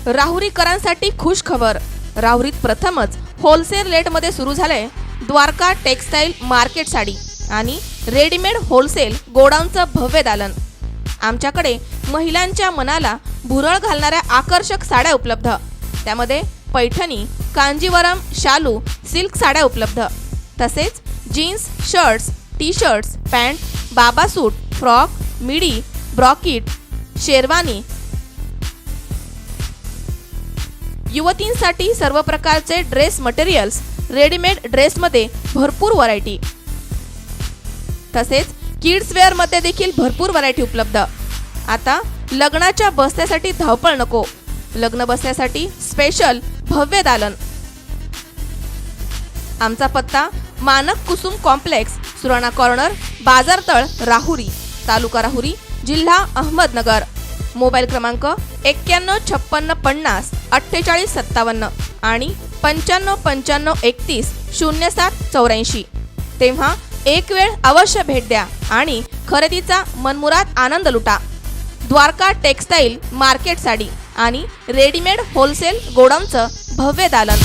राहुरीकरांसाठी खुश खबर। राहुरीत प्रथमच होलसेल रेटमध्ये सुरू झाले द्वारका टेक्सटाईल मार्केट साडी आणि रेडीमेड होलसेल गोडाऊनचं भव्य दालन। आमच्याकडे महिलांच्या मनाला भुरळ घालणाऱ्या आकर्षक साड्या उपलब्ध, त्यामध्ये पैठणी, कांजीवरम, शालू, सिल्क साड्या उपलब्ध। तसेच jeans, shirts, T shirts, pant, बाबा सूट, फ्रॉक, मिडी, ब्रॉकेट, शेरवानी, युवतींसाठी सर्व प्रकारचे ड्रेस मटेरियल्स, रेडीमेड ड्रेसमध्ये भरपूर व्हरायटी, तसेच किड्स वेअर मध्ये देखील भरपूर व्हरायटी उपलब्ध। आता लग्नाच्या बस्त्यासाठी धावपळ नको, लग्न बस्त्यासाठी स्पेशल भव्य दालन। आमचा पत्ता मानक कुसुम कॉम्प्लेक्स, सुराणा कॉर्नर, बाजारतळ, राहुरी, तालुका राहुरी, जिल्हा अहमदनगर। मोबाईल क्रमांक 915650 4857 आणि 9595310784। तेव्हा एक वेळ अवश्य भेट द्या आणि खरेदीचा मनमुराद आनंद लुटा। द्वारका टेक्सटाईल मार्केट साडी आणि रेडीमेड होलसेल गोडाऊनचं भव्य दालन।